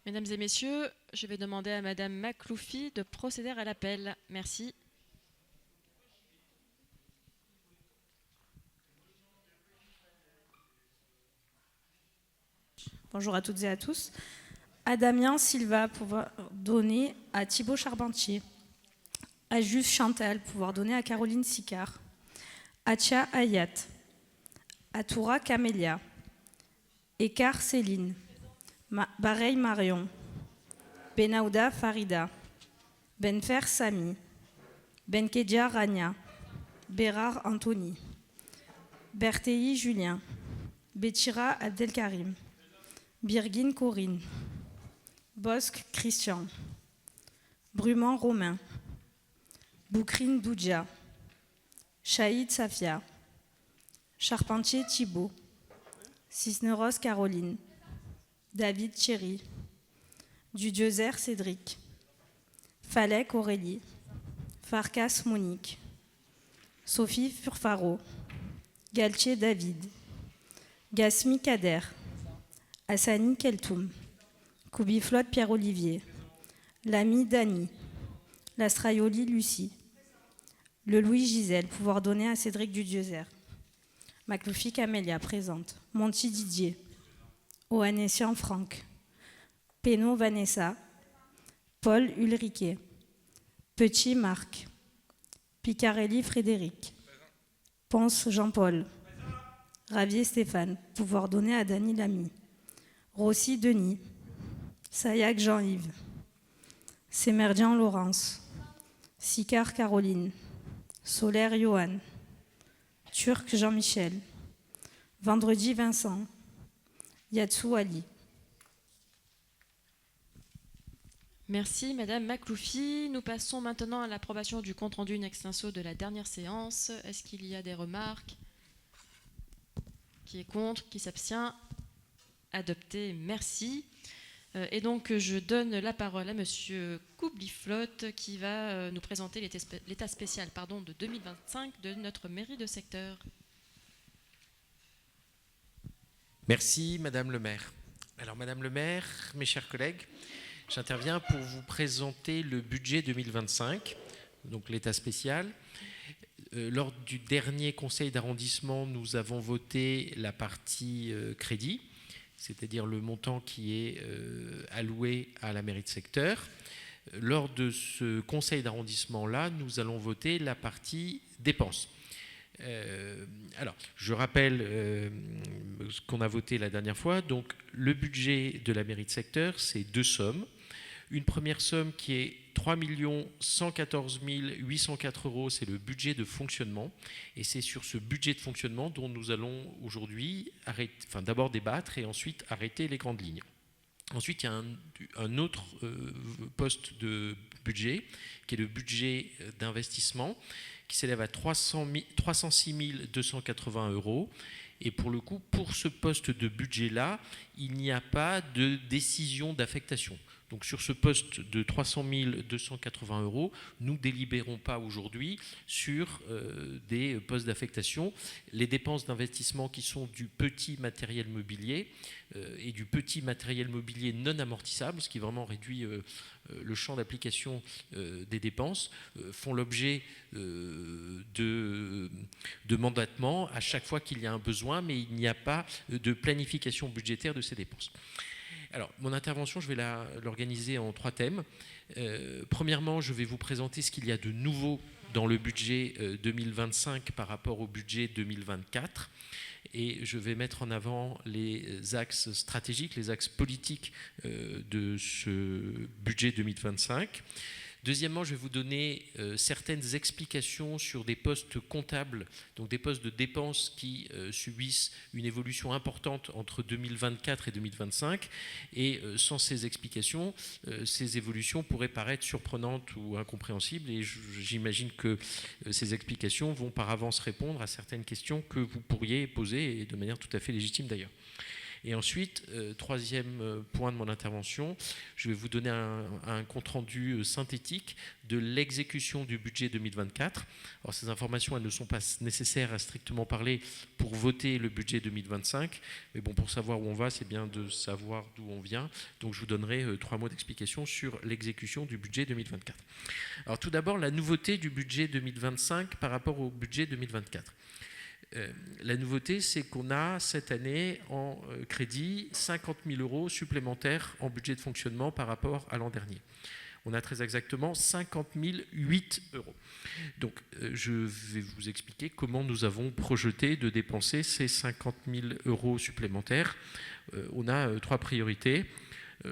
Mesdames et messieurs, je vais demander à Madame Makloufi de procéder à l'appel. Merci. Bonjour à toutes et à tous. À Damien Silva, pouvoir donner à Thibaut Charpentier. À Juste Chantal, pouvoir donner à Caroline Sicard. À Tia Hayat. À Toura Camélia. Écart Céline. Bareil Marion. Benahouda Farida. Benfer Sami. Benkedja Rania. Bérard Anthony. Bertei Julien. Betira Abdelkarim. Birgin Corinne. Bosque Christian. Brumand Romain. Boukrine Doudja. Chaïd Safia. Charpentier Thibault. Cisneros Caroline. David Thierry. Dudiezer Cédric. Falek Aurélie. Farkas Monique. Sophie Furfaro. Galtier David. Gasmi Kader. Hassani Keltoum. Koubiflot Pierre-Olivier. Lamy Dany. Lastraioli Lucie. Le Louis Gisèle, pouvoir donner à Cédric Dudiezer. Makloufi Camélia, présente. Monti Didier. Ohanessian Franck. Pénaud Vanessa. Paul Ulriquet. Petit Marc. Picarelli Frédéric. Ponce Jean-Paul. Ravier Stéphane, pouvoir donner à Dany Lamy. Rossi Denis. Sayac Jean-Yves. Sémerdian Laurence. Sicard Caroline. Solaire Johan. Turc Jean-Michel. Vendredi Vincent. Yatsou Ali. Merci Madame Makloufi. Nous passons maintenant à l'approbation du compte-rendu in extenso de la dernière séance. Est-ce qu'il y a des remarques? Qui est contre? Qui s'abstient? Adopté, merci. Et donc je donne la parole à Monsieur Koubiflot qui va nous présenter l'état spécial de 2025 de notre mairie de secteur. Merci Madame le maire. Alors Madame le maire, mes chers collègues, j'interviens pour vous présenter le budget 2025, donc l'état spécial. Lors du dernier conseil d'arrondissement, nous avons voté la partie crédit, c'est-à-dire le montant qui est alloué à la mairie de secteur. Lors de ce conseil d'arrondissement-là, nous allons voter la partie dépenses. Alors, je rappelle ce qu'on a voté la dernière fois. Donc, le budget de la mairie de secteur, c'est deux sommes. Une première somme qui est 3 114 804 €, c'est le budget de fonctionnement. Et c'est sur ce budget de fonctionnement dont nous allons aujourd'hui d'abord débattre et ensuite arrêter les grandes lignes. Ensuite, il y a un autre poste de budget qui est le budget d'investissement qui s'élève à 306 280 €. Et pour le coup, pour ce poste de budget-là, il n'y a pas de décision d'affectation. Donc sur ce poste de 300 280 €, nous ne délibérons pas aujourd'hui sur des postes d'affectation. Les dépenses d'investissement qui sont du petit matériel mobilier et du petit matériel mobilier non amortissable, ce qui vraiment réduit le champ d'application des dépenses, font l'objet de mandatement à chaque fois qu'il y a un besoin, mais il n'y a pas de planification budgétaire de ces dépenses. Alors, mon intervention, je vais l'organiser en trois thèmes. Premièrement, je vais vous présenter ce qu'il y a de nouveau dans le budget 2025 par rapport au budget 2024. Et je vais mettre en avant les axes stratégiques, les axes politiques de ce budget 2025. Deuxièmement, je vais vous donner certaines explications sur des postes comptables, donc des postes de dépenses qui subissent une évolution importante entre 2024 et 2025. Et sans ces explications, ces évolutions pourraient paraître surprenantes ou incompréhensibles. Et j'imagine que ces explications vont par avance répondre à certaines questions que vous pourriez poser, et de manière tout à fait légitime d'ailleurs. Et ensuite, troisième point de mon intervention, je vais vous donner un compte-rendu synthétique de l'exécution du budget 2024. Alors ces informations, elles ne sont pas nécessaires à strictement parler pour voter le budget 2025, mais bon, pour savoir où on va, c'est bien de savoir d'où on vient. Donc je vous donnerai 3 mots d'explication sur l'exécution du budget 2024. Alors tout d'abord, la nouveauté du budget 2025 par rapport au budget 2024. La nouveauté, c'est qu'on a cette année en crédit 50 000 € supplémentaires en budget de fonctionnement par rapport à l'an dernier. On a très exactement 50 008 €. Donc, je vais vous expliquer comment nous avons projeté de dépenser ces 50 000 € supplémentaires. On a 3 priorités.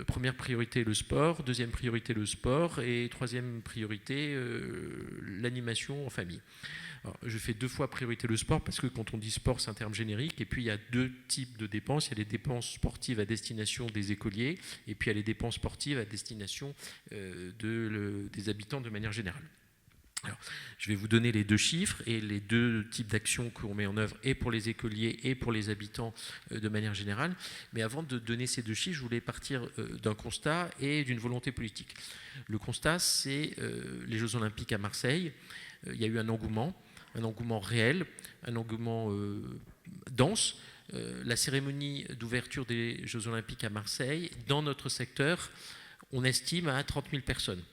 Première priorité, le sport. Deuxième priorité, le sport. Et troisième priorité, l'animation en famille. Alors, je fais 2 fois priorité le sport parce que quand on dit sport, c'est un terme générique. Et puis, il y a 2 types de dépenses. Il y a les dépenses sportives à destination des écoliers et puis il y a les dépenses sportives à destination des habitants de manière générale. Alors, je vais vous donner les 2 chiffres et les 2 types d'actions qu'on met en œuvre et pour les écoliers et pour les habitants de manière générale. Mais avant de donner ces 2 chiffres, je voulais partir d'un constat et d'une volonté politique. Le constat, c'est les Jeux Olympiques à Marseille. Il y a eu un engouement réel, un engouement dense. La cérémonie d'ouverture des Jeux Olympiques à Marseille, dans notre secteur, on estime à 30 000 personnes.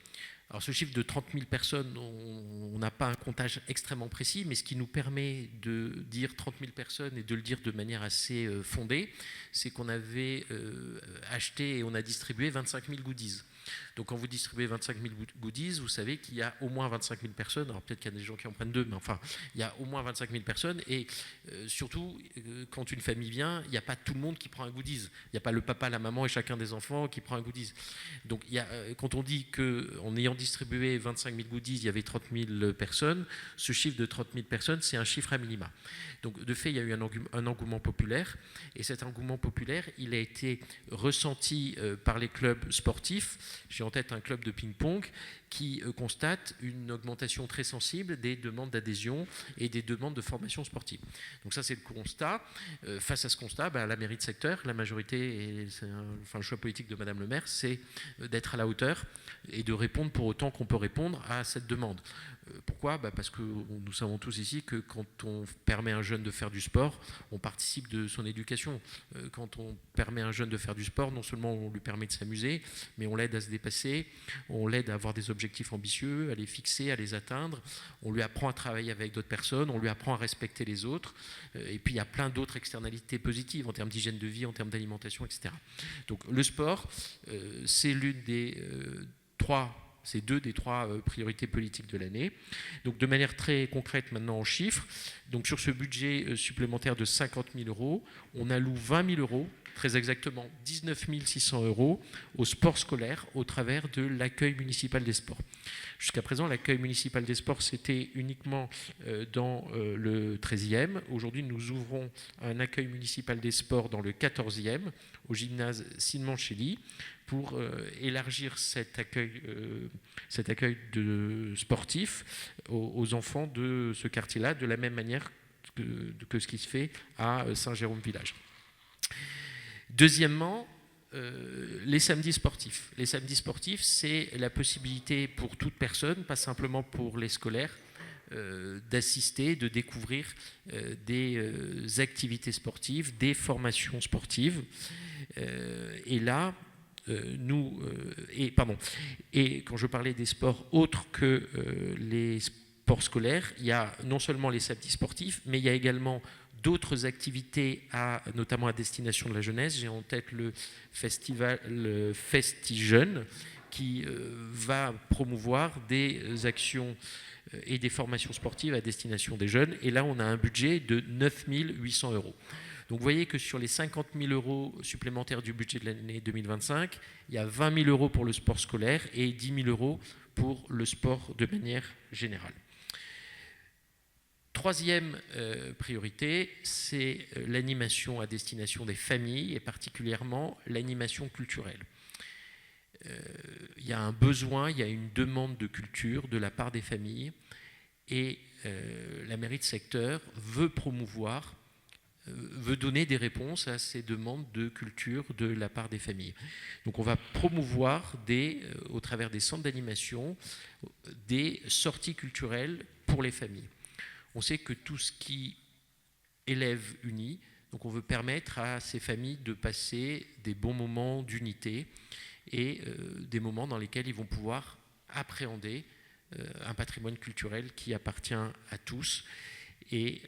Alors ce chiffre de 30 000 personnes, on n'a pas un comptage extrêmement précis, mais ce qui nous permet de dire 30 000 personnes et de le dire de manière assez fondée, c'est qu'on avait acheté et on a distribué 25 000 goodies. Donc quand vous distribuez 25 000 goodies, vous savez qu'il y a au moins 25 000 personnes, alors peut-être qu'il y a des gens qui en prennent 2, mais enfin, il y a au moins 25 000 personnes, et surtout, quand une famille vient, il n'y a pas tout le monde qui prend un goodies. Il n'y a pas le papa, la maman et chacun des enfants qui prend un goodies. Donc quand on dit qu'en ayant distribué 25 000 goodies, il y avait 30 000 personnes, ce chiffre de 30 000 personnes, c'est un chiffre à minima. Donc de fait, il y a eu un engouement populaire, et cet engouement populaire, il a été ressenti par les clubs sportifs. J'ai en tête un club de ping-pong qui constate une augmentation très sensible des demandes d'adhésion et des demandes de formation sportive. Donc ça, c'est le constat. Face à ce constat, la mairie de secteur, la majorité, et le choix politique de Madame le maire, c'est d'être à la hauteur et de répondre pour autant qu'on peut répondre à cette demande. Pourquoi ? Parce que nous savons tous ici que quand on permet à un jeune de faire du sport, on participe de son éducation. Quand on permet à un jeune de faire du sport, non seulement on lui permet de s'amuser, mais on l'aide à se dépasser, on l'aide à avoir des objectifs ambitieux, à les fixer, à les atteindre. On lui apprend à travailler avec d'autres personnes, on lui apprend à respecter les autres. Et puis il y a plein d'autres externalités positives en termes d'hygiène de vie, en termes d'alimentation, etc. Donc le sport, c'est l'une des c'est 2 des 3 priorités politiques de l'année. Donc de manière très concrète maintenant en chiffres, donc sur ce budget supplémentaire de 50 000 €, on alloue 20 000 €, très exactement 19 600 € au sport scolaire au travers de l'accueil municipal des sports. Jusqu'à présent, l'accueil municipal des sports, c'était uniquement dans le 13e. Aujourd'hui, nous ouvrons un accueil municipal des sports dans le 14e, au gymnase Simoncelli, pour élargir cet accueil de sportifs aux enfants de ce quartier-là, de la même manière que ce qui se fait à Saint-Jérôme-Village. Deuxièmement, les samedis sportifs. Les samedis sportifs, c'est la possibilité pour toute personne, pas simplement pour les scolaires, d'assister, de découvrir des activités sportives, des formations sportives. Et là, et quand je parlais des sports autres que les sports scolaires, il y a non seulement les samedis sportifs, mais il y a également d'autres activités, notamment à destination de la jeunesse. J'ai en tête le FestiJeune, qui va promouvoir des actions et des formations sportives à destination des jeunes. Et là, on a un budget de 9 800 €. Donc vous voyez que sur les 50 000 € supplémentaires du budget de l'année 2025, il y a 20 000 € pour le sport scolaire et 10 000 € pour le sport de manière générale. Troisième priorité, c'est l'animation à destination des familles et particulièrement l'animation culturelle. Il y a un besoin, il y a une demande de culture de la part des familles et la mairie de secteur veut promouvoir veut donner des réponses à ces demandes de culture de la part des familles. Donc on va promouvoir au travers des centres d'animation des sorties culturelles pour les familles. On sait que tout ce qui élève unit, donc on veut permettre à ces familles de passer des bons moments d'unité et des moments dans lesquels ils vont pouvoir appréhender un patrimoine culturel qui appartient à tous. Et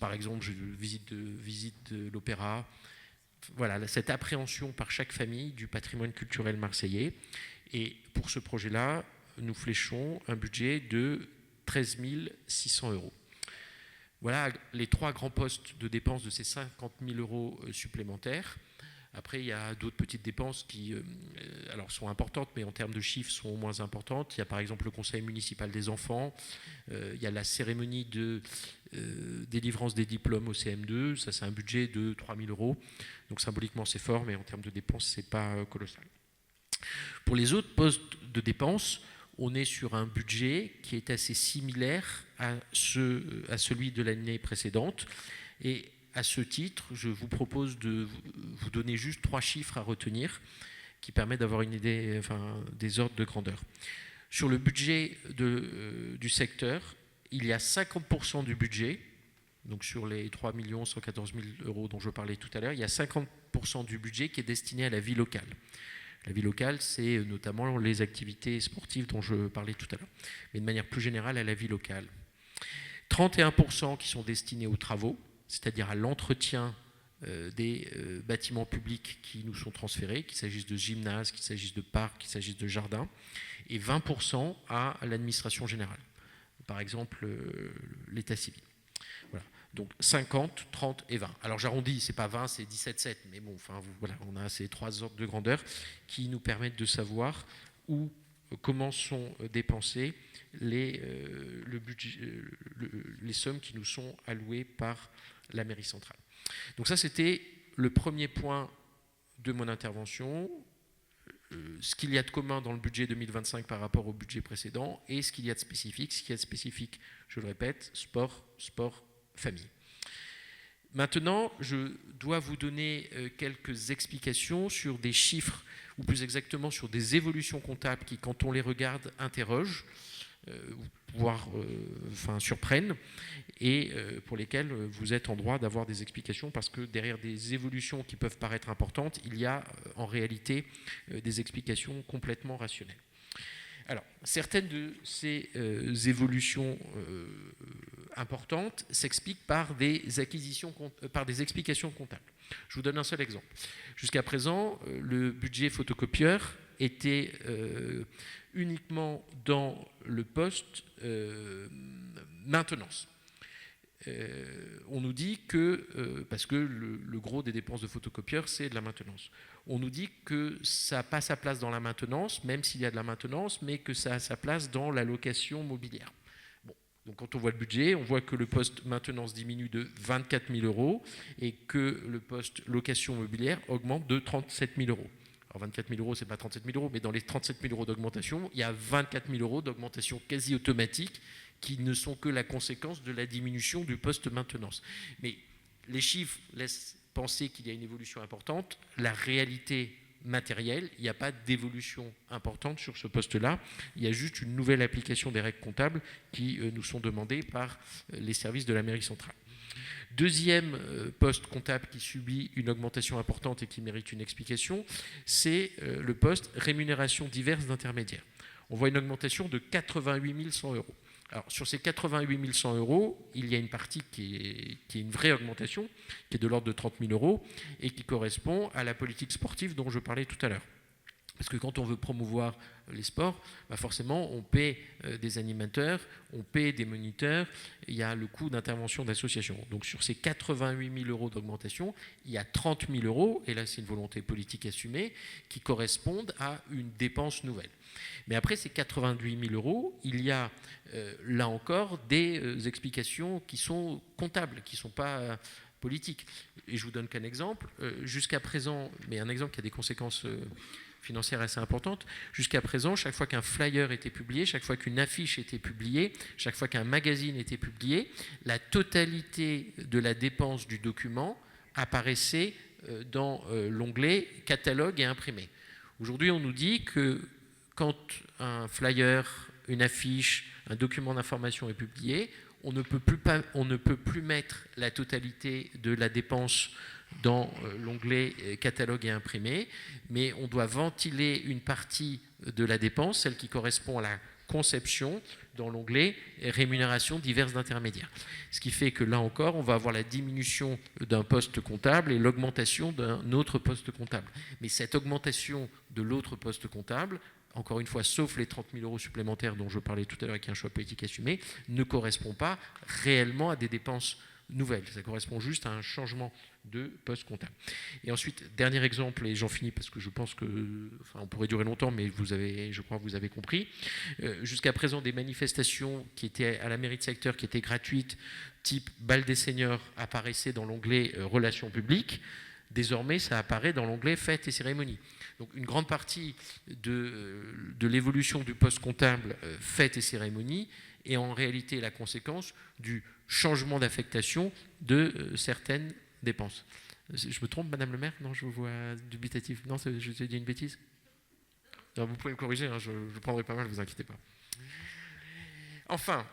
par exemple, je visite de l'opéra. Voilà, cette appréhension par chaque famille du patrimoine culturel marseillais. Et pour ce projet-là, nous fléchons un budget de 13 600 €. Voilà les 3 grands postes de dépenses de ces 50 000 € supplémentaires. Après, il y a d'autres petites dépenses qui sont importantes, mais en termes de chiffres sont moins importantes. Il y a par exemple le conseil municipal des enfants, il y a la cérémonie de délivrance des diplômes au CM2, ça c'est un budget de 3 000 €. Donc symboliquement c'est fort, mais en termes de dépenses c'est pas colossal. Pour les autres postes de dépenses, on est sur un budget qui est assez similaire à celui de l'année précédente. Et à ce titre, je vous propose de vous donner juste 3 chiffres à retenir qui permettent d'avoir une idée, des ordres de grandeur. Sur le budget du secteur, il y a 50% du budget, donc sur les 3 114 000 € dont je parlais tout à l'heure, il y a 50% du budget qui est destiné à la vie locale. La vie locale, c'est notamment les activités sportives dont je parlais tout à l'heure, mais de manière plus générale à la vie locale. 31% qui sont destinés aux travaux, c'est-à-dire à l'entretien des bâtiments publics qui nous sont transférés, qu'il s'agisse de gymnases, qu'il s'agisse de parcs, qu'il s'agisse de jardins, et 20% à l'administration générale, par exemple l'état civil. Voilà. Donc 50, 30 et 20. Alors j'arrondis, c'est pas 20, c'est 17,7, mais bon, voilà, on a ces 3 ordres de grandeur qui nous permettent de savoir comment sont dépensées les sommes qui nous sont allouées par la mairie centrale. Donc ça, c'était le premier point de mon intervention, ce qu'il y a de commun dans le budget 2025 par rapport au budget précédent et ce qu'il y a de spécifique. Ce qu'il y a de spécifique, je le répète, sport, famille. Maintenant, je dois vous donner quelques explications sur des chiffres, ou plus exactement sur des évolutions comptables qui, quand on les regarde, interrogent, voire surprennent, et pour lesquelles vous êtes en droit d'avoir des explications, parce que derrière des évolutions qui peuvent paraître importantes, il y a en réalité des explications complètement rationnelles. Alors, certaines de ces évolutions importantes s'expliquent par des explications comptables. Je vous donne un seul exemple. Jusqu'à présent, le budget photocopieur était uniquement dans le poste maintenance. On nous dit que, parce que le gros des dépenses de photocopieurs, c'est de la maintenance. On nous dit que ça n'a pas sa place dans la maintenance, même s'il y a de la maintenance, mais que ça a sa place dans la location mobilière. Bon, donc quand on voit le budget, on voit que le poste maintenance diminue de 24 000 € et que le poste location mobilière augmente de 37 000 €. Alors 24 000 €, ce n'est pas 37 000 €, mais dans les 37 000 € d'augmentation, il y a 24 000 € d'augmentation quasi automatique qui ne sont que la conséquence de la diminution du poste maintenance. Mais les chiffres laissent penser qu'il y a une évolution importante. La réalité matérielle, il n'y a pas d'évolution importante sur ce poste-là. Il y a juste une nouvelle application des règles comptables qui nous sont demandées par les services de la mairie centrale. Deuxième poste comptable qui subit une augmentation importante et qui mérite une explication, c'est le poste rémunération diverses d'intermédiaires. On voit une augmentation de 88 100 €. Alors, sur ces 88 100 €, il y a une partie qui est une vraie augmentation, qui est de l'ordre de 30 000 € et qui correspond à la politique sportive dont je parlais tout à l'heure. Parce que quand on veut promouvoir les sports, forcément, on paie des animateurs, on paie des moniteurs, il y a le coût d'intervention d'associations. Donc sur ces 88 000 € d'augmentation, il y a 30 000 €, et là c'est une volonté politique assumée, qui correspondent à une dépense nouvelle. Mais après ces 88 000 €, il y a là encore des explications qui sont comptables, qui ne sont pas politiques. Et je vous donne qu'un exemple. Jusqu'à présent, mais un exemple qui a des conséquences financière assez importante. Jusqu'à présent, chaque fois qu'un flyer était publié, chaque fois qu'une affiche était publiée, chaque fois qu'un magazine était publié, la totalité de la dépense du document apparaissait dans l'onglet catalogue et imprimé. Aujourd'hui, on nous dit que quand un flyer, une affiche, un document d'information est publié, on ne peut plus mettre la totalité de la dépense dans l'onglet catalogue et imprimé, mais on doit ventiler une partie de la dépense, celle qui correspond à la conception, dans l'onglet rémunération diverses d'intermédiaires. Ce qui fait que là encore, on va avoir la diminution d'un poste comptable et l'augmentation d'un autre poste comptable. Mais cette augmentation de l'autre poste comptable, encore une fois, sauf les 30 000 euros supplémentaires dont je parlais tout à l'heure et qui est un choix politique assumé, ne correspond pas réellement à des dépenses nouvelles. Ça correspond juste à un changement de poste comptable. Et ensuite, dernier exemple, et j'en finis parce que je pense que, on pourrait durer longtemps, mais je crois que vous avez compris. Jusqu'à présent, des manifestations qui étaient à la mairie de secteur, qui étaient gratuites, type bal des seniors, apparaissaient dans l'onglet relations publiques. Désormais, ça apparaît dans l'onglet fêtes et cérémonies. Donc une grande partie de l'évolution du poste comptable fêtes et cérémonies est en réalité la conséquence du changement d'affectation de certaines dépenses. Je me trompe, Madame le maire? Non, je vous vois dubitatif. Non, je vous ai dit une bêtise? Non, vous pouvez me corriger, hein, je prendrai pas mal, ne vous inquiétez pas. Enfin,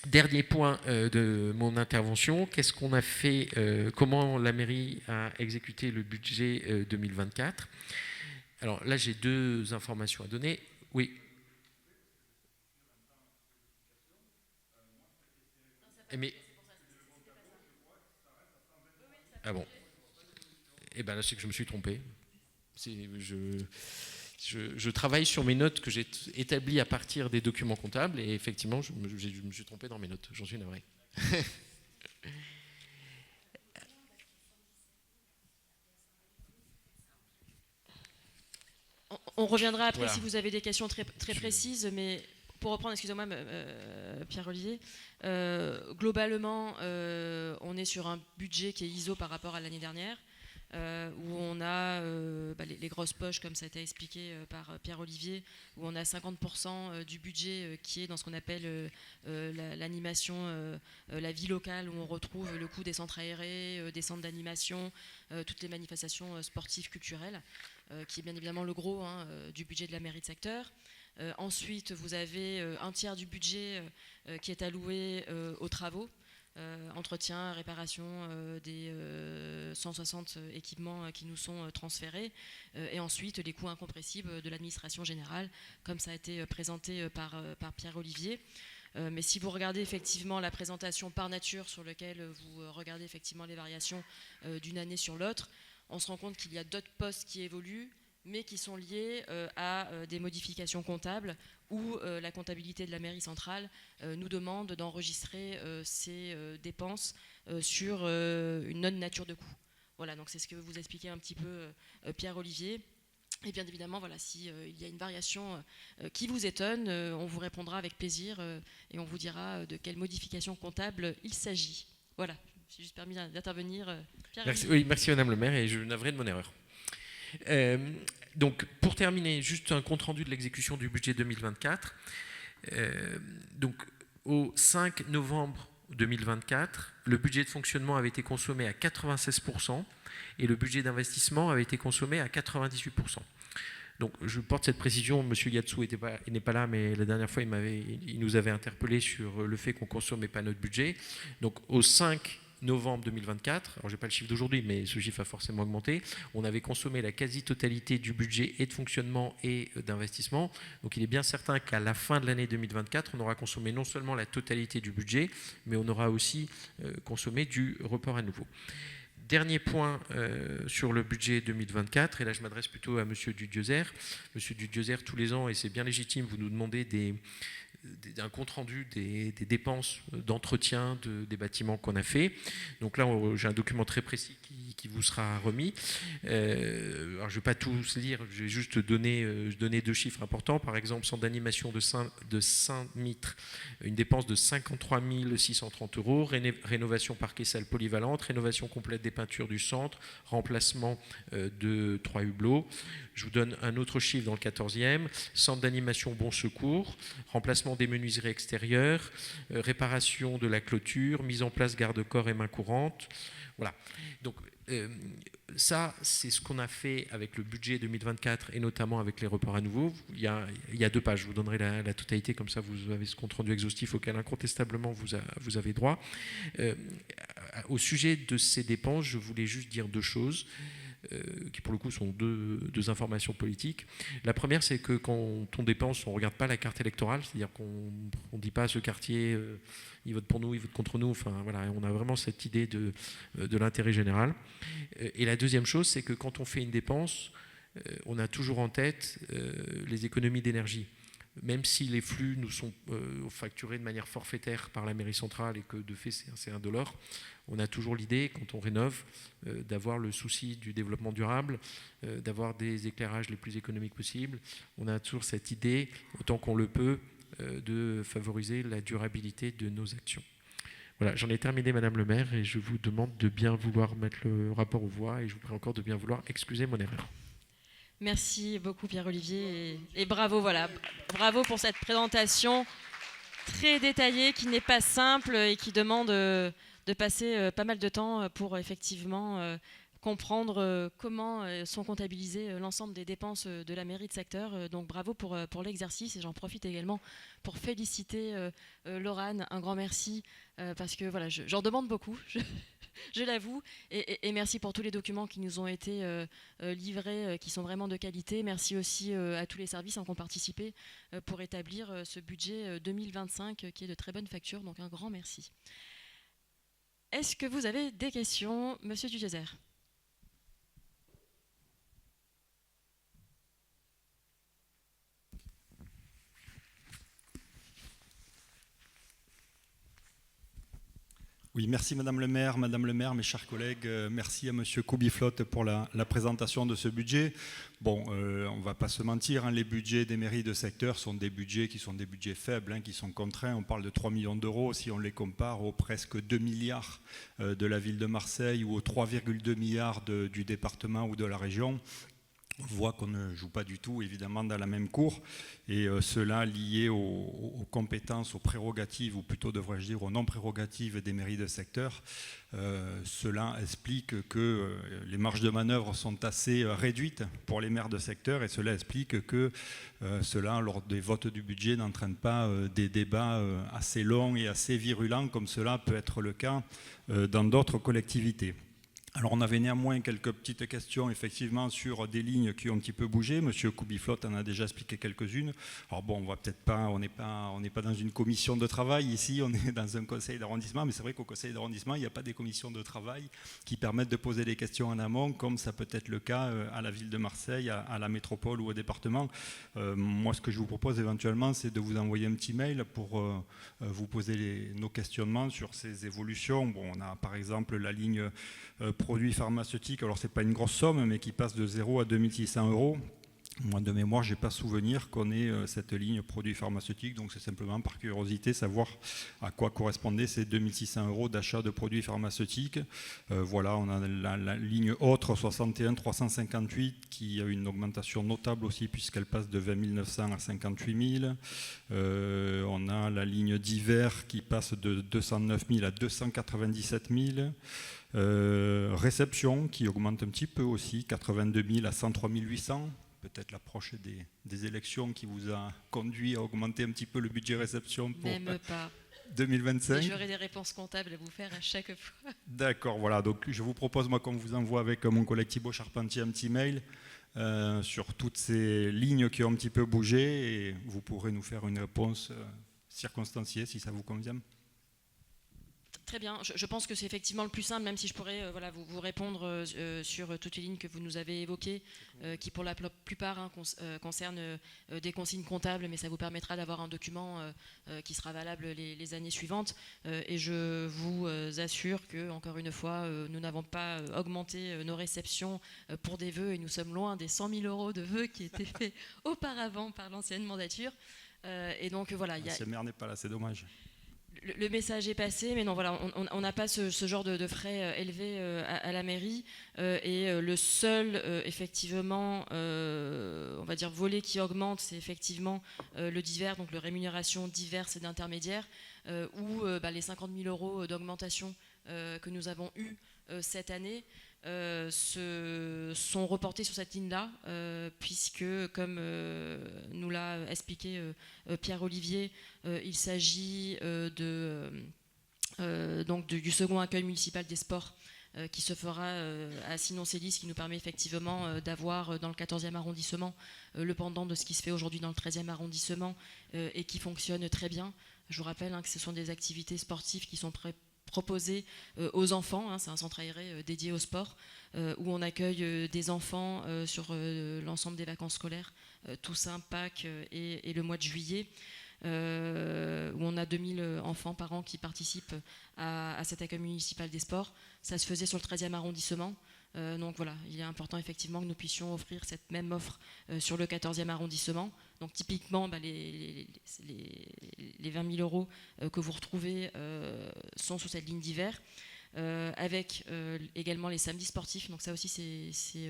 dernier point de mon intervention, qu'est-ce qu'on a fait, comment la mairie a exécuté le budget 2024? Alors là, j'ai deux informations à donner. Oui. Mais... Ah bon. Eh bien là, c'est que je me suis trompé. Je travaille sur mes notes que j'ai établies à partir des documents comptables et effectivement, je me suis trompé dans mes notes. J'en suis navré. On reviendra après si vous avez des questions très précises, mais pour reprendre, excusez-moi, Pierre-Olivier, globalement, on est sur un budget qui est ISO par rapport à l'année dernière, où on a les grosses poches, comme ça a été expliqué par Pierre-Olivier, où on a 50% du budget qui est dans ce qu'on appelle l'animation, la vie locale, où on retrouve le coût des centres aérés, des centres d'animation, toutes les manifestations sportives, culturelles, qui est bien évidemment le gros du budget de la mairie de secteur. Ensuite, vous avez un tiers du budget qui est alloué aux travaux, entretien, réparation des 160 équipements qui nous sont transférés, et ensuite les coûts incompressibles de l'administration générale, comme ça a été présenté par Pierre-Olivier. Mais si vous regardez effectivement la présentation par nature sur laquelle vous regardez effectivement les variations d'une année sur l'autre, on se rend compte qu'il y a d'autres postes qui évoluent, mais qui sont liés à des modifications comptables où la comptabilité de la mairie centrale nous demande d'enregistrer ces dépenses sur une autre nature de coût. Voilà, donc c'est ce que vous expliquez un petit peu Pierre-Olivier. Et bien évidemment, voilà, s'il y a une variation qui vous étonne, on vous répondra avec plaisir et on vous dira de quelle modification comptable il s'agit. Voilà, je me suis juste permis d'intervenir. Merci Madame le maire, et je navré de mon erreur. Donc, pour terminer, juste un compte-rendu de l'exécution du budget 2024. Donc, au 5 novembre 2024, le budget de fonctionnement avait été consommé à 96% et le budget d'investissement avait été consommé à 98%. Donc, je porte cette précision. Monsieur Yatsou n'est pas là, mais la dernière fois, il nous avait interpellé sur le fait qu'on ne consommait pas notre budget. Donc, au 5 novembre 2024, alors je n'ai pas le chiffre d'aujourd'hui, mais ce chiffre a forcément augmenté, on avait consommé la quasi-totalité du budget et de fonctionnement et d'investissement. Donc il est bien certain qu'à la fin de l'année 2024, on aura consommé non seulement la totalité du budget, mais on aura aussi consommé du report à nouveau. Dernier point sur le budget 2024, et là je m'adresse plutôt à Monsieur Dudiezer. Monsieur Dudiezer, tous les ans, et c'est bien légitime, vous nous demandez un compte-rendu des dépenses d'entretien des bâtiments qu'on a fait. Donc là, j'ai un document très précis qui vous sera remis. Alors, je ne vais pas tous lire, je vais juste donner deux chiffres importants. Par exemple, centre d'animation de Saint-Mitre, une dépense de 53 630 euros, rénovation parquet salle polyvalente, rénovation complète des peintures du centre, remplacement de 3 hublots. Je vous donne un autre chiffre dans le 14e. Centre d'animation Bon Secours, remplacement des menuiseries extérieures, réparation de la clôture, mise en place garde-corps et main courante. Voilà. Donc, ça, c'est ce qu'on a fait avec le budget 2024 et notamment avec les reports à nouveau. Il y a 2 pages, je vous donnerai la totalité, comme ça vous avez ce compte rendu exhaustif auquel incontestablement vous avez droit. Au sujet de ces dépenses, je voulais juste dire 2 choses. Qui pour le coup sont deux informations politiques. La première, c'est que quand on dépense, on ne regarde pas la carte électorale, c'est-à-dire qu'on ne dit pas à ce quartier il vote pour nous, il vote contre nous, enfin voilà, on a vraiment cette idée de l'intérêt général. Et la deuxième chose, c'est que quand on fait une dépense, on a toujours en tête les économies d'énergie. Même si les flux nous sont facturés de manière forfaitaire par la mairie centrale et que de fait c'est indolore, on a toujours l'idée, quand on rénove, d'avoir le souci du développement durable, d'avoir des éclairages les plus économiques possibles. On a toujours cette idée, autant qu'on le peut, de favoriser la durabilité de nos actions. Voilà, j'en ai terminé, Madame le maire, et je vous demande de bien vouloir mettre le rapport aux voix, et je vous prie encore de bien vouloir excuser mon erreur. Merci beaucoup Pierre-Olivier et bravo, voilà, bravo pour cette présentation très détaillée qui n'est pas simple et qui demande de passer pas mal de temps pour effectivement comprendre comment sont comptabilisées l'ensemble des dépenses de la mairie de secteur. Donc bravo pour l'exercice et j'en profite également pour féliciter Laurane, un grand merci parce que voilà, j'en demande beaucoup. Je l'avoue, et merci pour tous les documents qui nous ont été livrés, qui sont vraiment de qualité. Merci aussi à tous les services qui ont participé pour établir ce budget 2025 qui est de très bonne facture, donc un grand merci. Est-ce que vous avez des questions, Monsieur Dugezer ? Oui, merci Madame le maire, mes chers collègues. Merci à Monsieur Koubiflotte pour la présentation de ce budget. Bon, on ne va pas se mentir, hein, les budgets des mairies de secteur sont des budgets qui sont des budgets faibles, hein, qui sont contraints. On parle de 3 millions d'euros si on les compare aux presque 2 milliards de la ville de Marseille ou aux 3,2 milliards du département ou de la région. On voit qu'on ne joue pas du tout, évidemment, dans la même cour. Et cela lié aux compétences, aux prérogatives, ou plutôt devrais-je dire aux non-prérogatives des mairies de secteur. Cela explique que les marges de manœuvre sont assez réduites pour les maires de secteur. Et cela explique que cela, lors des votes du budget, n'entraîne pas des débats assez longs et assez virulents, comme cela peut être le cas dans d'autres collectivités. Alors on avait néanmoins quelques petites questions effectivement sur des lignes qui ont un petit peu bougé. Monsieur Koubiflotte en a déjà expliqué quelques-unes. Alors bon, on n'est pas dans une commission de travail ici, on est dans un conseil d'arrondissement, mais c'est vrai qu'au conseil d'arrondissement, il n'y a pas des commissions de travail qui permettent de poser des questions en amont, comme ça peut être le cas à la ville de Marseille, à la métropole ou au département. Moi, ce que je vous propose éventuellement, c'est de vous envoyer un petit mail pour vous poser nos questionnements sur ces évolutions. Bon, on a par exemple la ligne produits pharmaceutiques, alors c'est pas une grosse somme, mais qui passe de 0 à 2600 €. Moi, de mémoire, je n'ai pas souvenir qu'on ait cette ligne produits pharmaceutiques, donc c'est simplement par curiosité savoir à quoi correspondaient ces 2600 € d'achat de produits pharmaceutiques. Voilà, on a la ligne autre 61 358 qui a une augmentation notable aussi puisqu'elle passe de 20 900 à 58 000. On a la ligne d'hiver qui passe de 209 000 à 297 000. Réception qui augmente un petit peu aussi, 82 000 à 103 800. Peut-être l'approche des élections qui vous a conduit à augmenter un petit peu le budget réception pour 2025. Et j'aurai des réponses comptables à vous faire à chaque fois. D'accord, voilà. Donc je vous propose, moi, qu'on vous envoie avec mon collègue Thibaut Charpentier un petit mail sur toutes ces lignes qui ont un petit peu bougé et vous pourrez nous faire une réponse circonstanciée si ça vous convient. Très bien, je pense que c'est effectivement le plus simple, même si je pourrais vous répondre sur toutes les lignes que vous nous avez évoquées, qui pour la plupart concernent des consignes comptables, mais ça vous permettra d'avoir un document qui sera valable les années suivantes. Et je vous assure que, encore une fois, nous n'avons pas augmenté nos réceptions pour des vœux, et nous sommes loin des 100 000 € de vœux qui étaient faits auparavant par l'ancienne mandature. Et donc voilà. Ce maire n'est pas là, c'est dommage. le message est passé, mais non, voilà, on n'a pas ce genre de frais élevés à la mairie. Et le seul, effectivement, on va dire, volet qui augmente, c'est effectivement le divers, donc la rémunération diverse et d'intermédiaires, où les 50 000 euros d'augmentation que nous avons eus cette année sont reportés sur cette ligne-là, puisque, comme nous l'a expliqué Pierre-Olivier, il s'agit du second accueil municipal des sports qui se fera à Sinon-Célis, ce qui nous permet effectivement d'avoir dans le 14e arrondissement le pendant de ce qui se fait aujourd'hui dans le 13e arrondissement et qui fonctionne très bien. Je vous rappelle que ce sont des activités sportives qui sont proposées aux enfants. C'est un centre aéré dédié au sport où on accueille des enfants sur l'ensemble des vacances scolaires, Toussaint, Pâques et le mois de juillet. Où on a 2000 enfants par an qui participent à cet accueil municipal des sports. Ça se faisait sur le 13e arrondissement. Donc voilà, il est important effectivement que nous puissions offrir cette même offre sur le 14e arrondissement. Donc typiquement, les 20 000 euros que vous retrouvez sont sous cette ligne d'hiver. Avec également les samedis sportifs. Donc ça aussi, c'est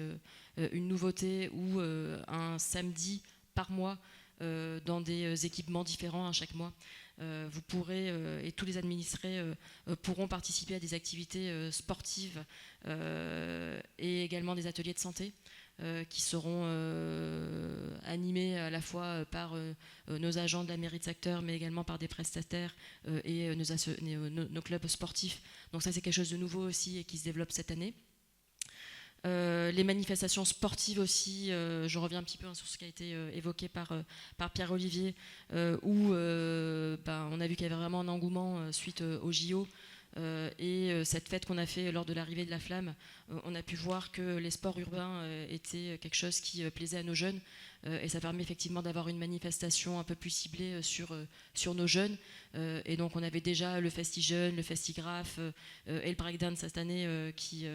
une nouveauté où un samedi par mois, dans des équipements différents chaque mois, vous pourrez, et tous les administrés pourront participer à des activités sportives et également des ateliers de santé qui seront animés à la fois par nos agents de la mairie de secteur, mais également par des prestataires et nos clubs sportifs. Donc ça, c'est quelque chose de nouveau aussi et qui se développe cette année. Les manifestations sportives aussi, je reviens un petit peu sur ce qui a été évoqué par Pierre-Olivier, où on a vu qu'il y avait vraiment un engouement suite au JO. Et cette fête qu'on a fait lors de l'arrivée de la flamme, on a pu voir que les sports urbains étaient quelque chose qui plaisait à nos jeunes. Et ça permet effectivement d'avoir une manifestation un peu plus ciblée sur nos jeunes. Et donc on avait déjà le Festi-Jeunes, le Festigraph et le Breakdance cette année qui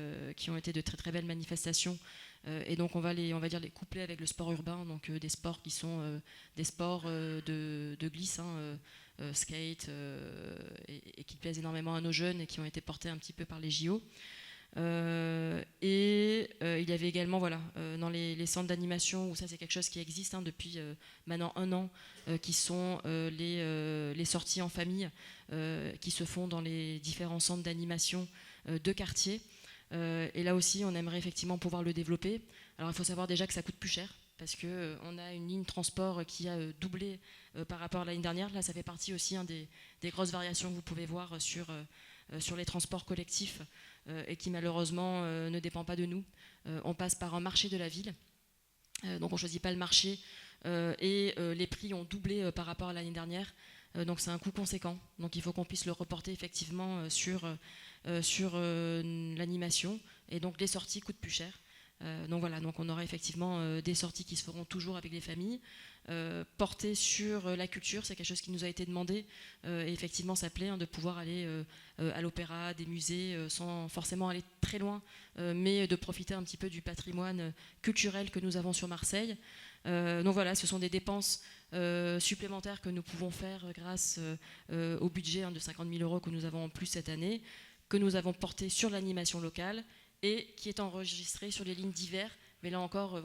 ont été de très très belles manifestations. Et donc on va les coupler avec le sport urbain, donc des sports qui sont des sports de glisse, skate, et qui plaisent énormément à nos jeunes et qui ont été portés un petit peu par les JO. Il y avait également dans les centres d'animation, où ça c'est quelque chose qui existe depuis maintenant 1 an, qui sont les sorties en famille qui se font dans les différents centres d'animation de quartier. Et là aussi on aimerait effectivement pouvoir le développer. Alors il faut savoir déjà que ça coûte plus cher, parce qu'on a une ligne transport qui a doublé par rapport à l'année dernière. Là ça fait partie aussi des grosses variations que vous pouvez voir sur les transports collectifs, et qui malheureusement ne dépend pas de nous. On passe par un marché de la ville, donc on ne choisit pas le marché, et les prix ont doublé par rapport à l'année dernière, donc c'est un coût conséquent. Donc il faut qu'on puisse le reporter effectivement sur l'animation, et donc les sorties coûtent plus cher. Donc voilà, donc on aura effectivement des sorties qui se feront toujours avec les familles, portées sur la culture. C'est quelque chose qui nous a été demandé, et effectivement ça plaît de pouvoir aller à l'opéra, des musées, sans forcément aller très loin, mais de profiter un petit peu du patrimoine culturel que nous avons sur Marseille. Donc voilà, ce sont des dépenses supplémentaires que nous pouvons faire grâce au budget de 50 000 euros que nous avons en plus cette année, que nous avons porté sur l'animation locale et qui est enregistré sur les lignes d'hiver. Mais là encore,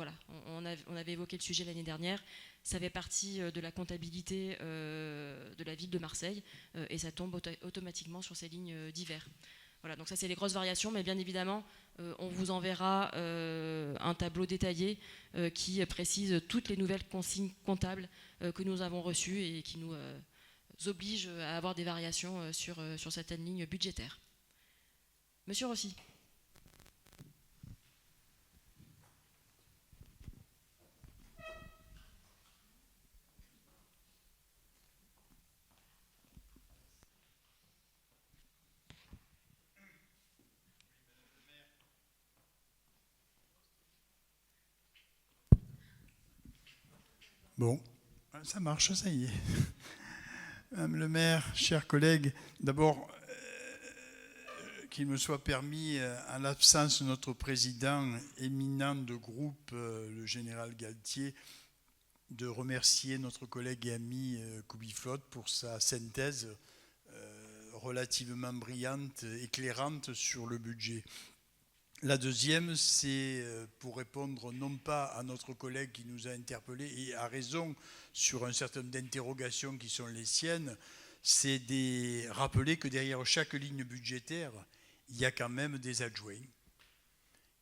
on avait évoqué le sujet l'année dernière. Ça fait partie de la comptabilité de la ville de Marseille, et ça tombe automatiquement sur ces lignes d'hiver. Voilà, donc ça c'est les grosses variations, mais bien évidemment, on vous enverra un tableau détaillé qui précise toutes les nouvelles consignes comptables que nous avons reçues et qui nous obligent à avoir des variations sur certaines lignes budgétaires. Monsieur Rossi. Bon, ça marche, ça y est. Madame le maire, chers collègues, d'abord, qu'il me soit permis, en l'absence de notre président éminent de groupe, le général Galtier, de remercier notre collègue et ami Koubiflotte pour sa synthèse relativement brillante, éclairante sur le budget. La deuxième, c'est pour répondre non pas à notre collègue qui nous a interpellés et a raison sur un certain nombre d'interrogations qui sont les siennes, c'est de rappeler que derrière chaque ligne budgétaire, il y a quand même des adjoints,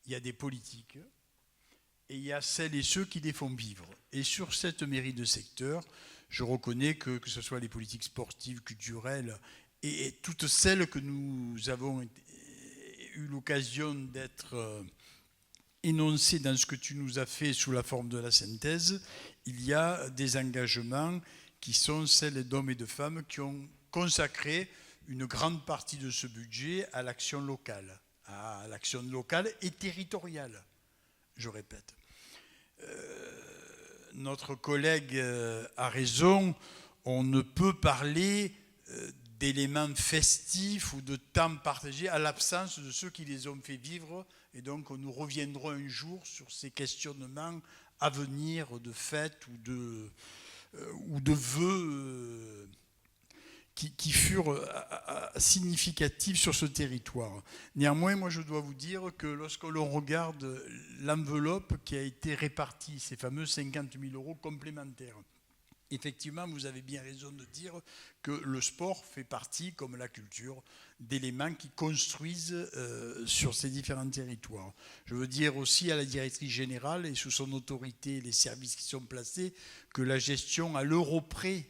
il y a des politiques et il y a celles et ceux qui les font vivre. Et sur cette mairie de secteur, je reconnais que ce soit les politiques sportives, culturelles et toutes celles que nous avons eu l'occasion d'être énoncées dans ce que tu nous as fait sous la forme de la synthèse, il y a des engagements qui sont celles d'hommes et de femmes qui ont consacré une grande partie de ce budget à l'action locale et territoriale, je répète. Notre collègue a raison, on ne peut parler d'éléments festifs ou de temps partagé à l'absence de ceux qui les ont fait vivre, et donc nous reviendrons un jour sur ces questionnements à venir de fêtes ou de vœux qui furent significatifs sur ce territoire. Néanmoins, moi je dois vous dire que lorsque l'on regarde l'enveloppe qui a été répartie, ces fameux 50 000 € complémentaires, effectivement, vous avez bien raison de dire que le sport fait partie, comme la culture, d'éléments qui construisent sur ces différents territoires. Je veux dire aussi à la directrice générale et sous son autorité les services qui sont placés que la gestion à l'euro près,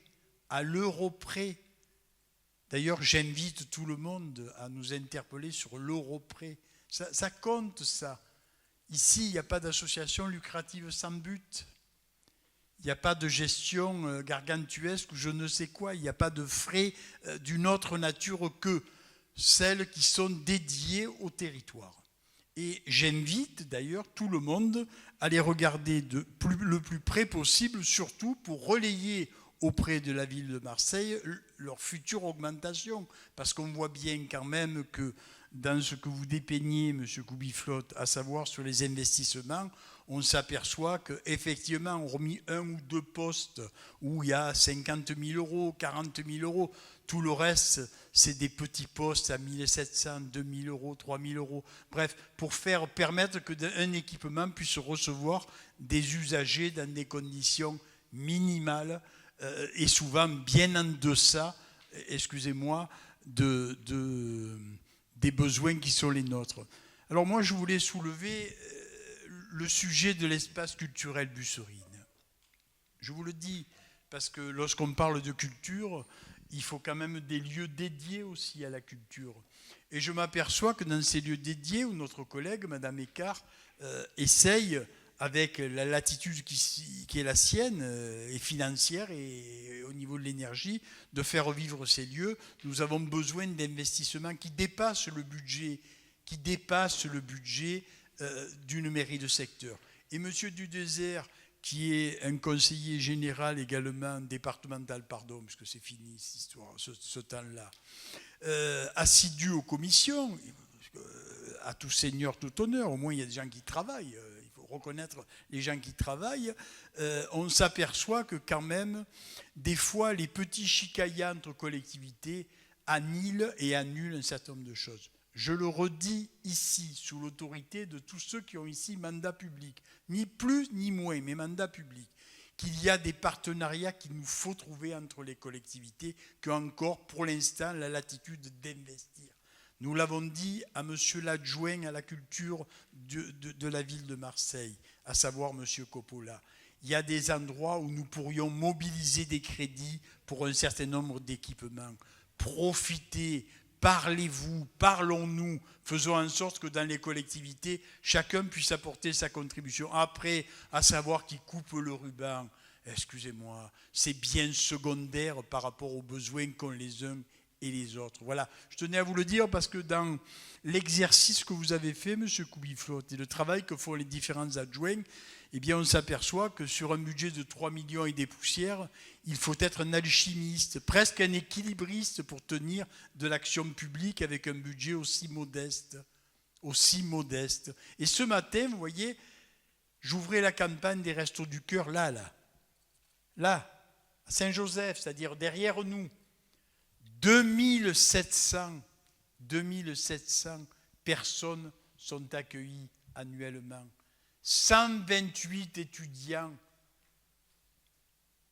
d'ailleurs j'invite tout le monde à nous interpeller sur l'euro près, ça compte ça. Ici, il n'y a pas d'association lucrative sans but. Il n'y a pas de gestion gargantuesque ou je ne sais quoi. Il n'y a pas de frais d'une autre nature que celles qui sont dédiées au territoire. Et j'invite d'ailleurs tout le monde à les regarder le plus près possible, surtout pour relayer auprès de la ville de Marseille leur future augmentation. Parce qu'on voit bien quand même que dans ce que vous dépeignez, M. Koubiflotte, à savoir sur les investissements, on s'aperçoit qu'effectivement, on remis un ou deux postes où il y a 50 000 €, 40 000 €. Tout le reste, c'est des petits postes à 1 700, 2 000 €, 3 000 €. Bref, pour permettre qu'un équipement puisse recevoir des usagers dans des conditions minimales et souvent bien en deçà, excusez-moi, des besoins qui sont les nôtres. Alors moi, je voulais soulever le sujet de l'espace culturel Busserine. Je vous le dis, parce que lorsqu'on parle de culture, il faut quand même des lieux dédiés aussi à la culture. Et je m'aperçois que dans ces lieux dédiés, où notre collègue, Madame Écart, essaye, avec la latitude qui est la sienne, et financière et au niveau de l'énergie, de faire vivre ces lieux, nous avons besoin d'investissements qui dépassent le budget d'une mairie de secteur. Et M. Dudésert, qui est un conseiller général également, départemental, pardon, parce que c'est fini cette histoire, ce temps-là, assidu aux commissions, à tout seigneur, tout honneur, au moins il y a des gens qui travaillent, il faut reconnaître les gens qui travaillent, on s'aperçoit que quand même, des fois, les petits chicaillas entre collectivités annihilent et annulent un certain nombre de choses. Je le redis ici, sous l'autorité de tous ceux qui ont ici mandat public, ni plus ni moins, mais mandat public, qu'il y a des partenariats qu'il nous faut trouver entre les collectivités, qui ont encore, pour l'instant, la latitude d'investir. Nous l'avons dit à monsieur l'adjoint à la culture de la ville de Marseille, à savoir monsieur Coppola. Il y a des endroits où nous pourrions mobiliser des crédits pour un certain nombre d'équipements. Profitez, parlez-vous, parlons-nous, faisons en sorte que dans les collectivités, chacun puisse apporter sa contribution. Après, à savoir qui coupe le ruban, excusez-moi, c'est bien secondaire par rapport aux besoins qu'ont les uns et les autres. Voilà, je tenais à vous le dire parce que dans l'exercice que vous avez fait, M. Koubiflotte, et le travail que font les différents adjoints, eh bien on s'aperçoit que sur un budget de 3 millions et des poussières, il faut être un alchimiste, presque un équilibriste pour tenir de l'action publique avec un budget aussi modeste. Et ce matin, vous voyez, j'ouvrais la campagne des Restos du Cœur là, à Saint-Joseph, c'est-à-dire derrière nous. 2700 personnes sont accueillies annuellement. 128 étudiants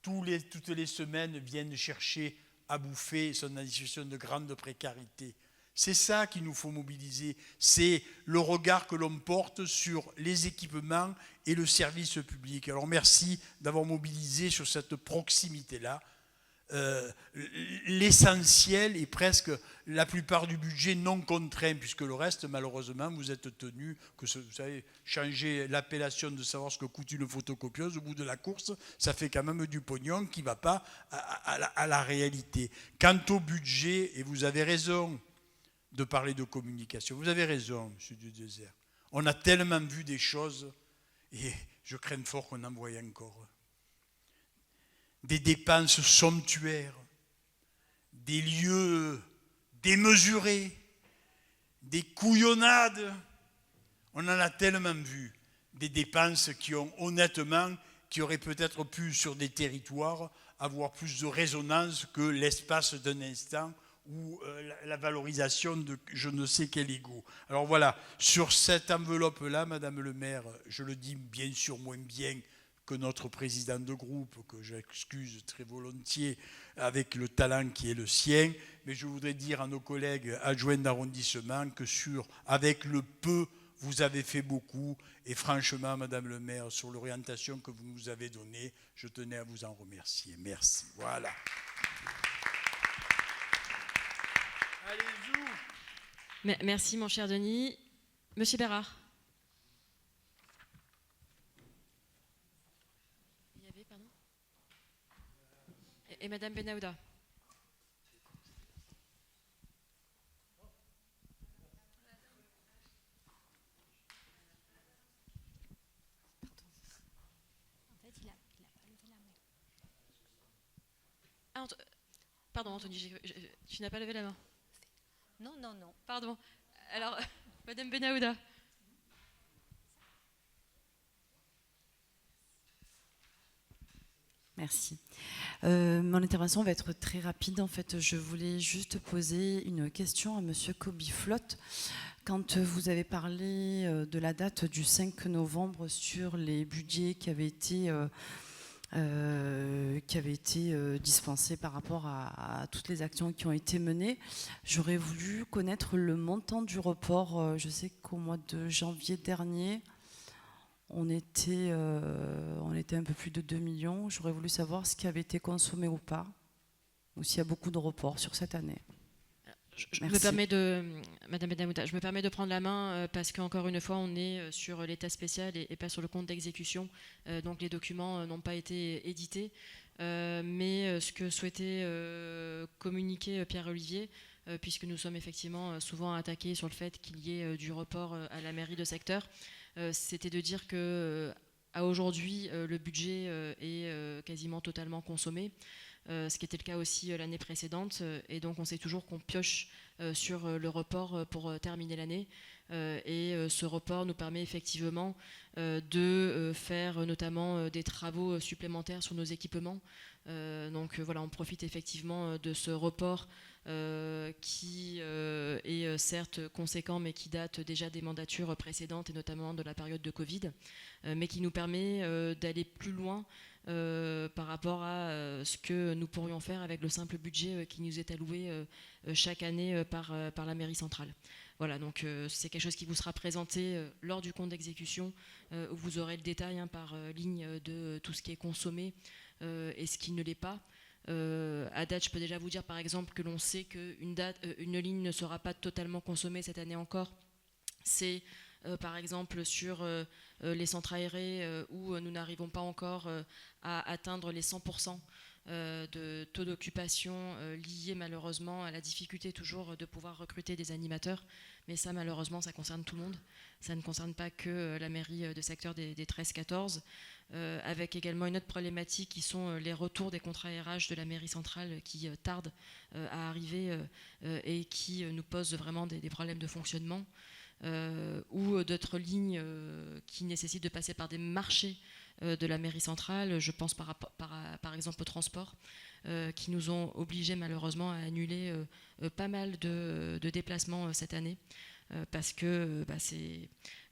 toutes les semaines viennent chercher à bouffer, ils sont dans une situation de grande précarité. C'est ça qu'il nous faut mobiliser, c'est le regard que l'on porte sur les équipements et le service public. Alors merci d'avoir mobilisé sur cette proximité-là. L'essentiel est presque la plupart du budget non contraint, puisque le reste, malheureusement, vous êtes tenu, vous savez, changer l'appellation de savoir ce que coûte une photocopieuse au bout de la course, ça fait quand même du pognon qui ne va pas à la réalité. Quant au budget, et vous avez raison de parler de communication, vous avez raison, M. Dudésert, on a tellement vu des choses, et je crains fort qu'on en voie encore. Des dépenses somptuaires, des lieux démesurés, des couillonnades. On en a tellement vu. Des dépenses qui auraient peut-être pu, sur des territoires, avoir plus de résonance que l'espace d'un instant ou la valorisation de je ne sais quel ego. Alors voilà, sur cette enveloppe-là, Madame le maire, je le dis bien sûr moins bien que notre président de groupe, que j'excuse très volontiers avec le talent qui est le sien, mais je voudrais dire à nos collègues adjoints d'arrondissement que avec le peu, vous avez fait beaucoup, et franchement, Madame le maire, sur l'orientation que vous nous avez donnée, je tenais à vous en remercier. Merci. Voilà. Allez-y. Merci, mon cher Denis. Monsieur Bérard. Et Madame Benahouda. Pardon, Anthony, tu n'as pas levé la main. Non. Pardon. Alors, Madame Benahouda. Merci. Mon intervention va être très rapide. En fait, je voulais juste poser une question à Monsieur Kobiflot. Quand vous avez parlé de la date du 5 novembre sur les budgets qui avaient été dispensés par rapport à toutes les actions qui ont été menées, j'aurais voulu connaître le montant du report. Je sais qu'au mois de janvier dernier, on était un peu plus de 2 millions. J'aurais voulu savoir ce qui avait été consommé ou pas, ou s'il y a beaucoup de reports sur cette année. Madame Benahouda, je me permets de prendre la main parce qu'encore une fois, on est sur l'état spécial et pas sur le compte d'exécution. Donc les documents n'ont pas été édités. Mais ce que souhaitait communiquer Pierre-Olivier, puisque nous sommes effectivement souvent attaqués sur le fait qu'il y ait du report à la mairie de secteur, c'était de dire que à aujourd'hui, le budget est quasiment totalement consommé. Ce qui était le cas aussi l'année précédente, et donc on sait toujours qu'on pioche sur le report pour terminer l'année, et ce report nous permet effectivement de faire notamment des travaux supplémentaires sur nos équipements. Donc voilà, on profite effectivement de ce report qui est certes conséquent, mais qui date déjà des mandatures précédentes et notamment de la période de Covid, mais qui nous permet d'aller plus loin par rapport à ce que nous pourrions faire avec le simple budget qui nous est alloué chaque année par la mairie centrale. Voilà, donc c'est quelque chose qui vous sera présenté lors du compte d'exécution, où vous aurez le détail par ligne de tout ce qui est consommé et ce qui ne l'est pas. À date, je peux déjà vous dire par exemple que l'on sait qu'une ligne ne sera pas totalement consommée cette année encore. C'est par exemple sur les centres aérés où nous n'arrivons pas encore à atteindre les 100% de taux d'occupation liés malheureusement à la difficulté toujours de pouvoir recruter des animateurs. Mais ça malheureusement ça concerne tout le monde. Ça ne concerne pas que la mairie de secteur des 13-14. Avec également une autre problématique qui sont les retours des contrats RH de la mairie centrale qui tardent à arriver et qui nous posent vraiment des problèmes de fonctionnement. Ou d'autres lignes qui nécessitent de passer par des marchés de la mairie centrale. Je pense par exemple au transport, qui nous ont obligés malheureusement à annuler pas mal de déplacements cette année, parce que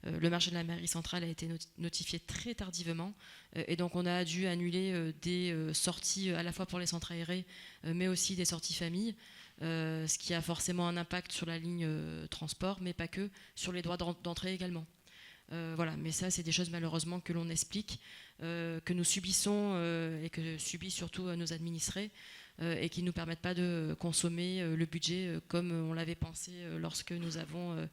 le marché de la mairie centrale a été notifié très tardivement, et donc on a dû annuler des sorties à la fois pour les centres aérés, mais aussi des sorties famille, ce qui a forcément un impact sur la ligne transport, mais pas que, sur les droits d'entrée également. Voilà, mais ça, c'est des choses malheureusement que l'on explique, que nous subissons et que subissent surtout nos administrés, et qui ne nous permettent pas de consommer le budget comme on l'avait pensé lorsque nous avons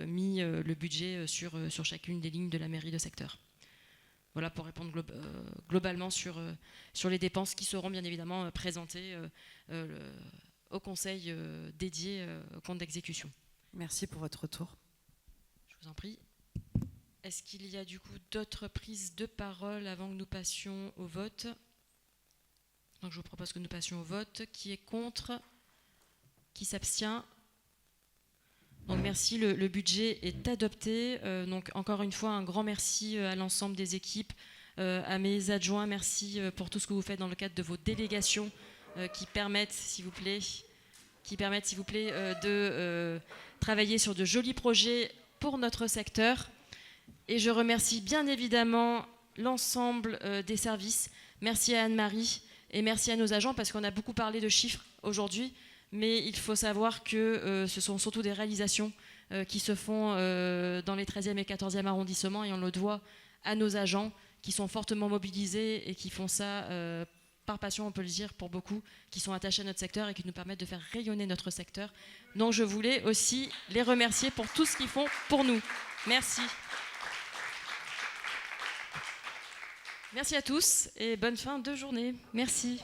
mis le budget sur chacune des lignes de la mairie de secteur. Voilà pour répondre globalement sur les dépenses qui seront bien évidemment présentées au conseil dédié au compte d'exécution. Merci pour votre retour. Je vous en prie. Est-ce qu'il y a du coup d'autres prises de parole avant que nous passions au vote ? Donc je vous propose que nous passions au vote. Qui est contre ? Qui s'abstient ? Donc merci, le budget est adopté. Donc encore une fois, un grand merci à l'ensemble des équipes, à mes adjoints. Merci pour tout ce que vous faites dans le cadre de vos délégations qui permettent, s'il vous plaît, de travailler sur de jolis projets pour notre secteur. Et je remercie bien évidemment l'ensemble des services. Merci à Anne-Marie et merci à nos agents, parce qu'on a beaucoup parlé de chiffres aujourd'hui, mais il faut savoir que ce sont surtout des réalisations qui se font dans les 13e et 14e arrondissements, et on le doit à nos agents qui sont fortement mobilisés et qui font ça par passion, on peut le dire, pour beaucoup, qui sont attachés à notre secteur et qui nous permettent de faire rayonner notre secteur. Donc je voulais aussi les remercier pour tout ce qu'ils font pour nous. Merci. Merci à tous et bonne fin de journée. Merci.